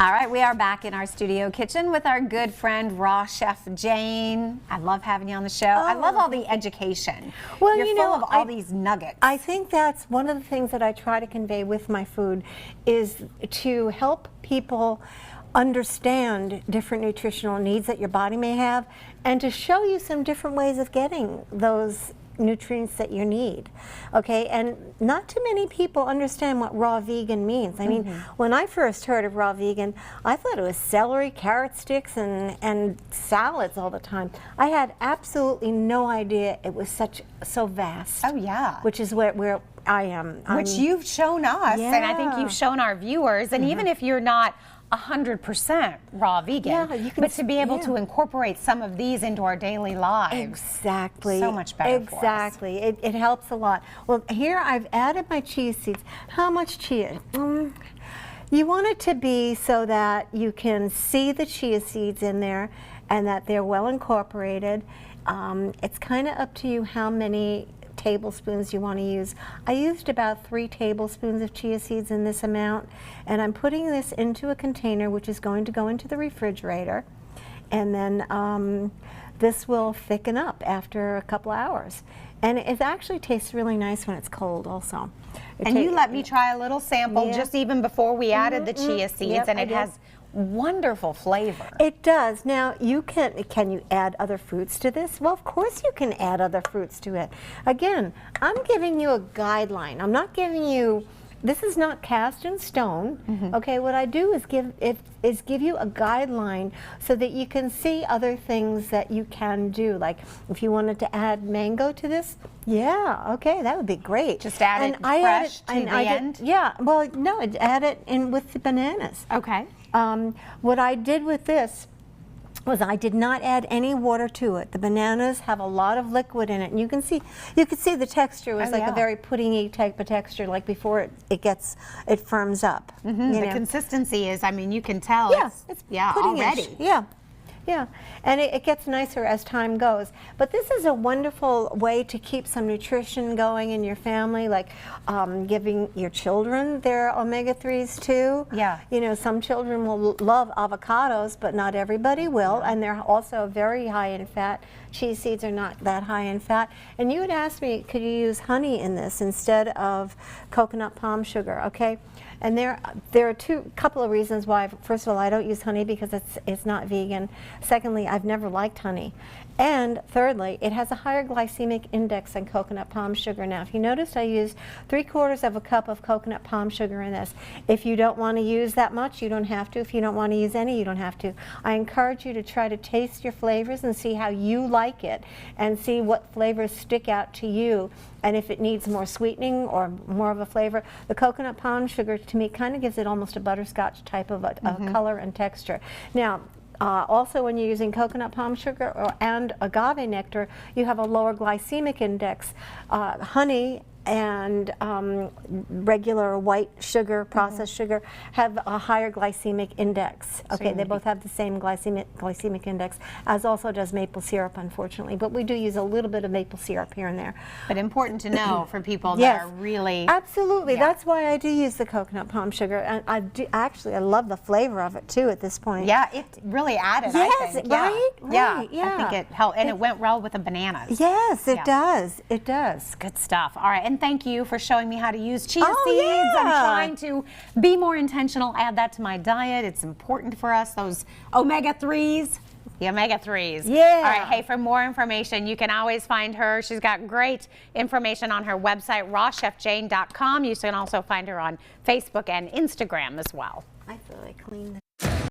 All right, we are back in our studio kitchen with our good friend, raw chef Jane. I love having you on the show. I love all the education. Well, You're full of all these nuggets. I think that's one of the things that I try to convey with my food is to help people understand different nutritional needs that your body may have and to show you some different ways of getting those nutrients that you need. Okay, and not too many people understand what raw vegan means. I mean, when I first heard of raw vegan, I thought it was celery, carrot sticks, and salads all the time. I had absolutely no idea it was so vast. Oh yeah. Which is where I am. Which you've shown us, and I think you've shown our viewers, and even if you're not 100% raw vegan, but to be able to incorporate some of these into our daily lives. Exactly. So much better Exactly. It helps a lot. Well, here I've added my chia seeds. How much chia? You want it to be so that you can see the chia seeds in there and that they're well incorporated. It's kind of up to you how many tablespoons you want to use. I used about 3 tablespoons of chia seeds in this amount, and I'm putting this into a container which is going to go into the refrigerator, and then this will thicken up after a couple hours, and it actually tastes really nice when it's cold also. And you let me try a little sample just even before we added the chia seeds, and it has wonderful flavor. It does. Now, can you add other fruits to this? Well, of course you can add other fruits to it. Again, I'm giving you a guideline. I'm not giving you, this is not cast in stone. Okay, what I do is give you a guideline so that you can see other things that you can do. Like if you wanted to add mango to this, okay, that would be great. Just add it fresh to the end? Yeah, well, no, add it in with the bananas. Okay. What I did with this was I did not add any water to it. The bananas have a lot of liquid in it, and you can see the texture was like a very puddingy type of texture, like before it firms up. The consistency is, I mean, you can tell. It's already. Yeah, and it gets nicer as time goes. But this is a wonderful way to keep some nutrition going in your family, like giving your children their omega-3s too. Yeah. You know, some children will love avocados, but not everybody will, and they're also very high in fat. Chia seeds are not that high in fat. And you would ask me, could you use honey in this instead of coconut palm sugar, okay? And there are couple of reasons why. First of all, I don't use honey because it's not vegan. Secondly, I've never liked honey. And thirdly, it has a higher glycemic index than coconut palm sugar. Now, if you noticed, I used 3/4 of a cup of coconut palm sugar in this. If you don't want to use that much, you don't have to. If you don't want to use any, you don't have to. I encourage you to try to taste your flavors and see how you like it and see what flavors stick out to you. And if it needs more sweetening or more of a flavor, the coconut palm sugar to me kind of gives it almost a butterscotch type of a color and texture. Now, also when you're using coconut palm sugar and agave nectar, you have a lower glycemic index. Honey and regular white sugar, processed sugar, have a higher glycemic index. Okay, they both have the same glycemic index, as also does maple syrup, unfortunately. But we do use a little bit of maple syrup here and there. But important to know for people that are really... Absolutely. That's why I do use the coconut palm sugar. And I love the flavor of it, too, at this point. Yeah, it really added, I think. Right? Yeah, I think it helped. And it went well with the bananas. Yes, it does. It does. Good stuff. All right, and thank you for showing me how to use chia seeds. I'm trying to be more intentional, add that to my diet. It's important for us, those omega-3s. The omega-3s. Yeah. All right, hey, for more information, you can always find her. She's got great information on her website, rawchefjane.com. You can also find her on Facebook and Instagram as well. I feel like clean.